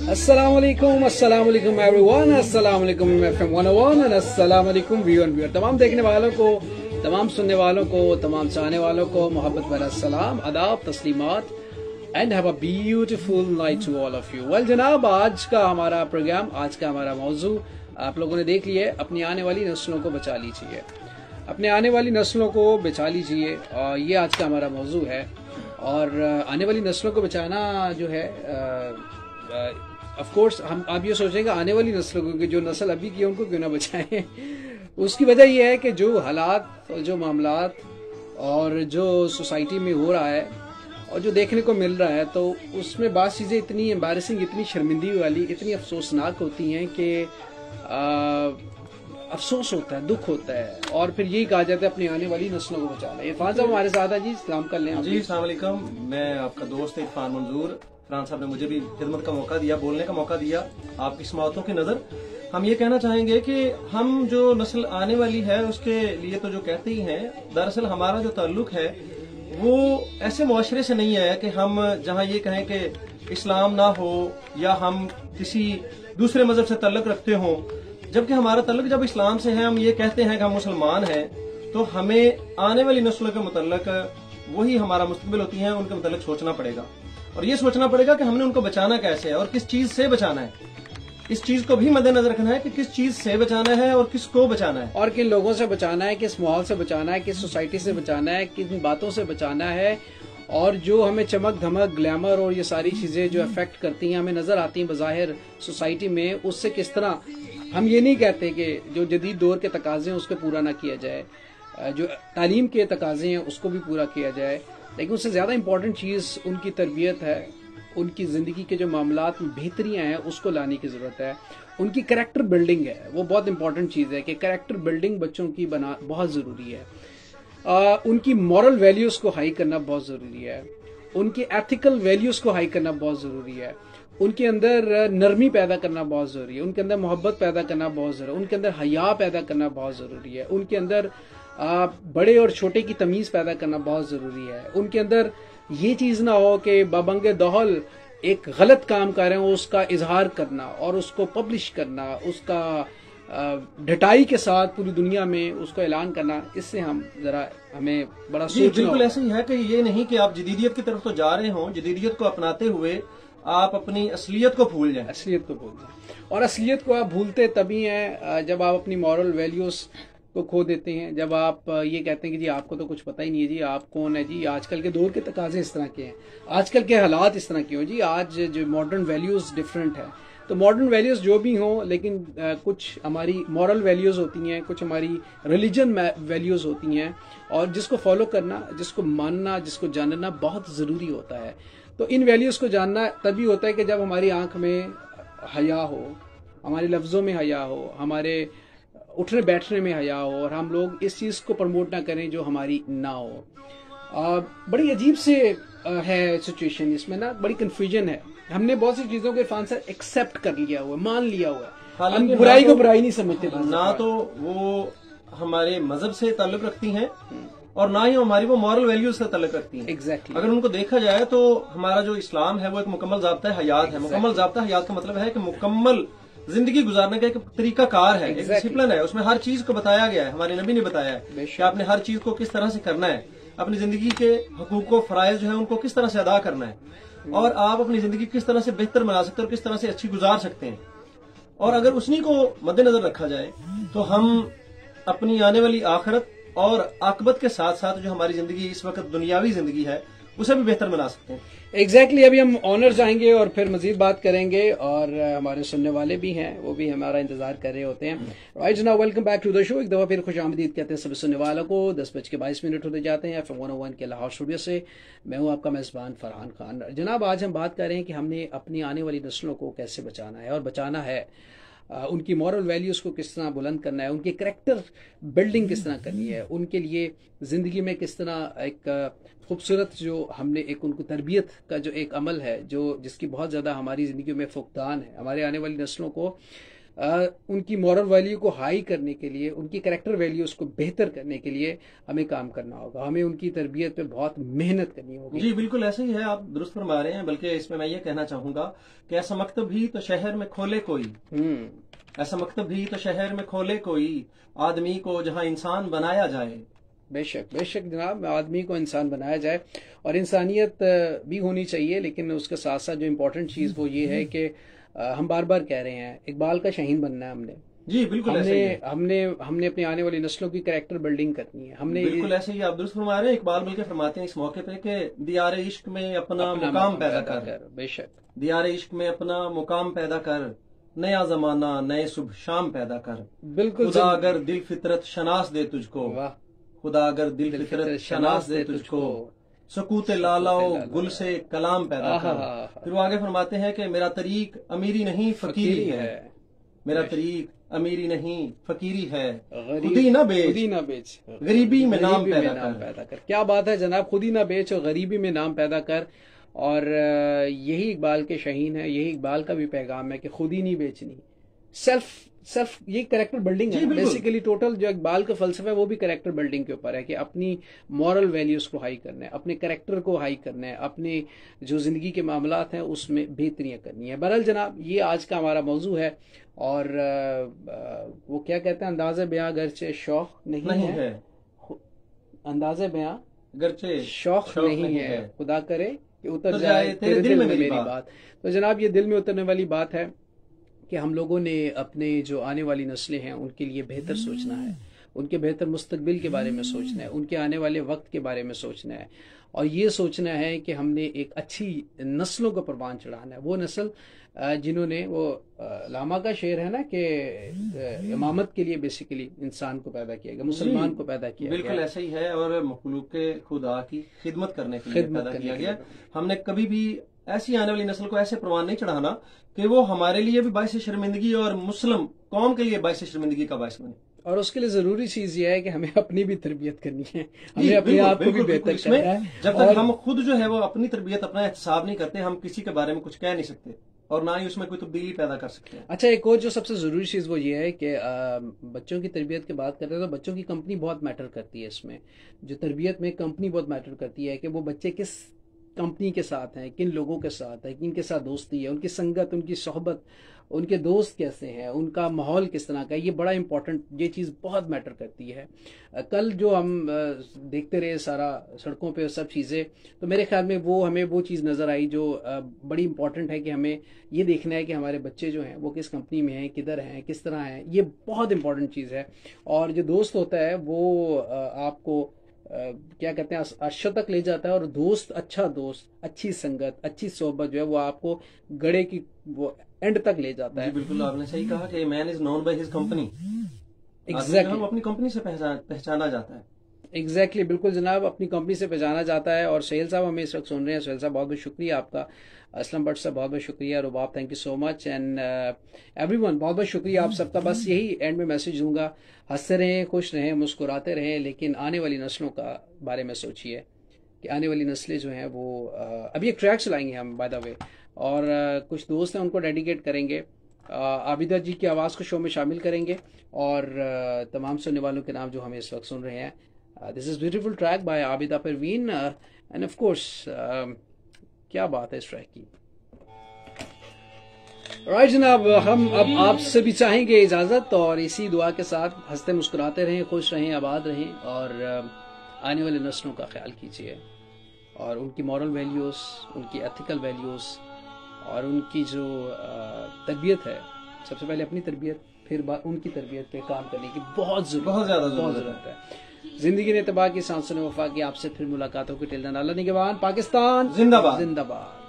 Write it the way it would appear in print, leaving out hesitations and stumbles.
अस्सलामुअलैकुम एवरीवन, अस्सलामुअलैकुम FM 101 and अस्सलामुअलैकुम व्यूअर। तमाम देखने वालों को, तमाम सुनने वालों को, तमाम चाहने वालों को मोहब्बत भरा सलाम, आदाब, तस्लीमात and have a beautiful night to all of you. Well जनाब, आज का हमारा प्रोग्राम, आज का हमारा मौजू आप लोगों ने देख लिया। अपनी आने वाली नस्लों को बचा लीजिए, अपने आने वाली नस्लों को बचा लीजिए, और ये आज का हमारा मौजू है। और आने वाली नस्लों को बचाना जो है, ऑफ कोर्स हम आप ये सोचेंगे आने वाली नस्लों को, कि जो नस्ल अभी की है उनको क्यों ना बचाएं। उसकी वजह यह है कि जो हालात, जो मामलात और जो सोसाइटी में हो रहा है और जो देखने को मिल रहा है, तो उसमें बात चीज़ें इतनी एम्बैरेसिंग, इतनी शर्मिंदगी वाली, इतनी अफसोसनाक होती हैं कि अफसोस होता है, दुख होता है। और फिर यही कहा जाता है अपनी आने वाली नस्लों को बचाना। इरफान साहब हमारे साथ है जी, सलाम कर लें जी। अस्सलाम वालेकुम, मैं आपका दोस्त इरफान मंजूर। इरफान साहब ने मुझे भी खिदमत का मौका दिया, बोलने का मौका दिया आपकी समाअतों की नजर। हम ये कहना चाहेंगे कि हम जो नस्ल आने वाली है उसके लिए तो जो कहते ही हैं, दरअसल हमारा जो ताल्लुक है वो ऐसे मुआशरे से नहीं है कि हम जहाँ ये कहें कि इस्लाम ना हो या हम किसी दूसरे मजहब से ताल्लुक रखते हों, जबकि हमारा ताल्लुक जब इस्लाम से है, हम ये कहते हैं कि हम मुसलमान हैं, तो हमें आने वाली नस्लों के मुतल्लक, वही हमारा मुस्तकबिल होती हैं, उनके मुतल्लक सोचना पड़ेगा। और ये सोचना पड़ेगा कि हमने उनको बचाना कैसे है और किस चीज से बचाना है। इस चीज को भी मद्देनजर रखना है कि किस चीज से बचाना है और किसको बचाना है, और किन लोगों से बचाना है, किस माहौल से बचाना है, किस सोसाइटी से बचाना है, किन बातों से बचाना है, और जो हमें चमक धमक, ग्लैमर और ये सारी चीजें जो अफेक्ट करती हैं, हमें नजर आती हैं बज़ाहिर सोसाइटी में, उससे किस तरह। हम ये नहीं कहते कि जो जदीद दौर के तकाजे हैं उसको पूरा ना किया जाए, जो तालीम के तकाजे हैं उसको भी पूरा किया जाए, लेकिन उससे ज्यादा इम्पोर्टेंट चीज उनकी तरबियत है, उनकी जिंदगी के जो मामलात में बेहतरियां हैं उसको लाने की जरूरत है। उनकी कैरेक्टर बिल्डिंग है, वो बहुत इंपॉर्टेंट चीज है कि कैरेक्टर बिल्डिंग बच्चों की बना बहुत जरूरी है। उनकी मॉरल वैल्यूज को हाई करना बहुत जरूरी है, उनकी एथिकल वैल्यूज को हाई करना बहुत जरूरी है, उनके अंदर नरमी पैदा करना बहुत जरूरी है, उनके अंदर मोहब्बत पैदा करना बहुत जरूरी है, उनके अंदर हया पैदा करना बहुत जरूरी है, उनके अंदर बड़े और छोटे की तमीज पैदा करना बहुत जरूरी है। उनके अंदर ये चीज ना हो कि बबंगे दहल एक गलत काम कर रहे हो उसका इजहार करना और उसको पब्लिश करना, उसका ढटाई के साथ पूरी दुनिया में उसको ऐलान करना। इससे हमें बड़ा सोचना। बिल्कुल ऐसे ही है कि ये नहीं कि आप जदीदियत की तरफ तो जा रहे हो, जदीदियत को अपनाते हुए आप अपनी असलियत को भूल जाए। असलियत को भूल जाए, और असलियत को आप भूलते तभी हैं जब आप अपनी मॉरल वैल्यूज को खो देते हैं, जब आप ये कहते हैं कि जी आपको तो कुछ पता ही नहीं है, जी आप कौन है, जी आजकल के दौर के तकाजे इस तरह के हैं, आजकल के हालात इस तरह के हो, जी आज जो मॉडर्न वैल्यूज डिफरेंट है। तो मॉडर्न वैल्यूज जो भी हों, लेकिन कुछ हमारी मॉरल वैल्यूज होती हैं, कुछ हमारी रिलीजन वैल्यूज होती हैं, और जिसको फॉलो करना, जिसको मानना, जिसको जानना बहुत जरूरी होता है। तो इन वैल्यूज को जानना तभी होता है कि जब हमारी आंख में हया हो, हमारे लफ्जों में हया हो, हमारे उठने बैठने में हया हो, और हम लोग इस चीज को प्रमोट ना करें जो हमारी ना हो। बड़ी अजीब से है सिचुएशन, इसमें ना बड़ी कंफ्यूजन है। हमने बहुत सी चीजों को इरफान सर एक्सेप्ट कर लिया हुआ, मान लिया हुआ है, हम बुराई को बुराई नहीं समझते ना, तो वो हमारे मजहब से ताल्लुक रखती हैं और ना ही हमारी वो मॉरल वैल्यूज से ताल्लुक रखती हैं। एग्जैक्टली। अगर उनको देखा जाए तो हमारा जो इस्लाम है वो एक मुकम्मल ज़ाब्ता हयात है। मुकम्मल ज़ाब्ता हयात का मतलब है कि मुकम्मल जिंदगी गुजारने का एक तरीका कार है, एक डिसिप्लिन है। उसमें हर चीज को बताया गया है, हमारे नबी ने बताया है कि आपने हर चीज को किस तरह से करना है, अपनी जिंदगी के हकूक को, फराइज जो है उनको किस तरह से अदा करना है, और आप अपनी जिंदगी किस तरह से बेहतर बना सकते हैं और किस तरह से अच्छी गुजार सकते हैं। और अगर उसी को मद्देनजर रखा जाए तो हम अपनी आने वाली आखिरत और आकबत के साथ साथ जो हमारी जिंदगी इस वक्त दुनियावी जिंदगी है उसे भी बेहतर बना सकते हैं। एग्जैक्टली। अभी हम ऑनर जाएंगे और फिर मजीद बात करेंगे, और हमारे सुनने वाले भी हैं, वो भी हमारा इंतजार कर रहे होते हैं। Right now, welcome back to the show. एक दफा फिर खुश आमदीद कहते हैं सभी सुनने वालों को। 10:22 होते जाते हैं FM 101 के लाहौर स्टूडियो से। मैं हूं आपका मेजबान फरहान खान। जनाब, आज हम बात कर रहे हैं कि हमने अपनी आने वाली नस्लों को कैसे बचाना है, और बचाना है उनकी मॉरल वैल्यूज को किस तरह बुलंद करना है, उनकी कैरेक्टर बिल्डिंग किस तरह करनी है, उनके लिए जिंदगी में किस तरह एक खूबसूरत जो हमने एक उनको तरबियत का जो एक अमल है, जो जिसकी बहुत ज्यादा हमारी जिंदगी में फुकदान है, हमारे आने वाली नस्लों को उनकी मॉरल वैल्यू को हाई करने के लिए, उनकी कैरेक्टर वैल्यूज को बेहतर करने के लिए हमें काम करना होगा। हमें उनकी तरबियत पे बहुत मेहनत करनी होगी। जी बिल्कुल ऐसे ही है, आप दुरुस्त फरमा रहे हैं। बल्कि इसमें मैं ये कहना चाहूंगा कि ऐसा मकतब भी तो शहर में खोले कोई, ऐसा मकतब भी तो शहर में खोले कोई, आदमी को जहां इंसान बनाया जाए। बेशक बेशक जनाब, आदमी को इंसान बनाया जाए और इंसानियत भी होनी चाहिए, लेकिन उसके साथ साथ जो इम्पोर्टेंट चीज़ वो ये है कि हम बार बार कह रहे हैं इकबाल का शाहीन बनना है हमने। जी बिल्कुल ऐसे ही है। हमने अपनी आने वाली नस्लों की कैरेक्टर बिल्डिंग करनी है। हमने बिल्कुल ऐसे ही आप दुरुस्त फरमा रहे हैं। इकबाल बल्कि फरमाते हैं इस मौके पे कि दियारे इश्क में अपना मुकाम पैदा कर। बेशक दियारे इश्क में अपना मुकाम पैदा कर, नया जमाना नए सुबह शाम पैदा कर। बिल्कुल खुदा अगर दिल फितरत शनास दे तुझको, वाह, खुदा अगर दिल फितरत शनास दे तुझको, सकूते लालाओ गुल से कलाम पैदा कर। फिर वो आगे फरमाते हैं कि मेरा तरीक अमीरी नहीं फकीरी है, मेरा तरीक अमीरी नहीं फकीरी है, खुदी ना बेच गरीबी में नाम पैदा कर। क्या बात है जनाब, खुदी ना बेच और गरीबी में नाम पैदा कर। और यही इकबाल के शाहीन है, यही इकबाल का भी पैगाम है कि खुद ही नहीं बेचनी। सेल्फ ये कैरेक्टर बिल्डिंग है बेसिकली। टोटल जो इकबाल का फलसफा है वो भी कैरेक्टर बिल्डिंग के ऊपर है कि अपनी मॉरल वैल्यूज को हाई करना है, अपने कैरेक्टर को हाई करना है, अपने जो जिंदगी के मामलात हैं उसमें बेहतरियां करनी है। बहरहाल जनाब, ये आज का हमारा मौजू है। और वो क्या कहते हैं, अंदाज़े बयां गर्चे शौक नहीं है, अंदाज़े बयां गर्चे शौक नहीं है, खुदा करे कि उतर जाए तेरे दिल में मेरी बात। तो जनाब, ये दिल में उतरने वाली बात है कि हम लोगों ने अपने जो आने वाली नस्लें हैं उनके लिए बेहतर सोचना है, उनके बेहतर मुस्तकबिल के बारे में सोचना है, उनके आने वाले वक्त के बारे में सोचना है। और ये सोचना है कि हमने एक अच्छी नस्लों को परवान चढ़ाना है। वो नस्ल जिन्होंने, वो लामा का शेर है ना कि इमामत के लिए बेसिकली इंसान को पैदा किया गया, मुसलमान को पैदा किया गया। बिल्कुल ऐसा ही है। और मखलूक खुदा की खिदमत करने के लिए पैदा किया गया। हमने कभी भी ऐसी आने वाली नस्ल को ऐसे परवान नहीं चढ़ाना कि वो हमारे लिए भी बाइस शर्मिंदगी और मुस्लिम कौम के लिए बाइस शर्मिंदगी का बाइस बने। और उसके लिए जरूरी चीज यह है कि हमें अपनी भी तरबियत करनी है, हमें अपने आप को भी बेहतर करना है। जब तक हम खुद जो है वो अपनी तरबियत, अपना एहतसाब नहीं करते, हम किसी के बारे में कुछ कह नहीं सकते और ना ही उसमें कोई तब्दीली पैदा कर सकते हैं। अच्छा, एक और जो सबसे जरूरी चीज वो ये है कि बच्चों की तरबियत की बात करते हैं तो बच्चों की कंपनी बहुत मैटर करती है। इसमें जो तरबियत में कंपनी बहुत मैटर करती है कि वो बच्चे किस कंपनी के साथ हैं, किन लोगों के साथ है, किन के साथ दोस्ती है, उनकी संगत, उनकी सोहबत, उनके दोस्त कैसे हैं, उनका माहौल किस तरह का है। ये बड़ा इंपॉर्टेंट, ये चीज़ बहुत मैटर करती है। कल जो हम देखते रहे सारा सड़कों पे सब चीज़ें, तो मेरे ख्याल में वो हमें वो चीज़ नज़र आई जो बड़ी इंपॉर्टेंट है कि हमें ये देखना है कि हमारे बच्चे जो हैं वो किस कंपनी में हैं, किधर हैं, किस तरह हैं। ये बहुत इंपॉर्टेंट चीज़ है। और जो दोस्त होता है वो आपको क्या कहते हैं, अर्शों तक ले जाता है। और दोस्त, अच्छा दोस्त, अच्छी संगत, अच्छी सोहबत जो है वो आपको गड़े की वो एंड तक ले जाता है। बिल्कुल आपने सही कहा कि man is known by his company. Exactly, अपनी कंपनी से पहचाना जाता है। एग्जैक्टली, बिल्कुल जनाब, अपनी कंपनी से पहचाना जाता है। और सोहेल साहब हमें इस वक्त सुन रहे हैं। सोहेल साहब बहुत बहुत शुक्रिया आपका। असलम भट्ट साहब बहुत बहुत शुक्रिया। Rubab thank you so much. And everyone बहुत बहुत शुक्रिया आप सबका। बस यही एंड में मैसेज दूंगा, हंसते रहें, खुश रहें, मुस्कुराते रहें, लेकिन आने वाली नस्लों का बारे में सोचिए कि आने वाली नस्लें जो हैं वो अभी एक ट्रैक चलाएंगे हम बाय द वे, और कुछ दोस्त हैं उनको डेडिकेट करेंगे। आबिदा जी की आवाज़ को शो में शामिल करेंगे और तमाम सुनने वालों के नाम जो हमें इस वक्त सुन रहे हैं। This is beautiful track bye Abida Parveen end of course क्या बात है इस ट्रैक की। राइट जनाब, हम अब आपसे भी चाहेंगे इजाज़त, और इसी दुआ के साथ हंसते मुस्कुराते रहें, खुश रहें, आबाद रहें, और आने वाली नस्लों का ख्याल कीजिए और उनकी मॉरल वैल्यूज़, उनकी एथिकल वैल्यूज़ और उनकी जो तरबियत है, सबसे पहले अपनी तरबियत, फिर उनकी तरबियत पे काम करने की बहुत ज़्यादा ज़रूरत है। जिंदगी ने तबाह की, सांसों ने वफा की। आपसे फिर मुलाकात होगी। टिल देन अल्लाह निगहबान। पाकिस्तान जिंदाबाद, जिंदाबाद।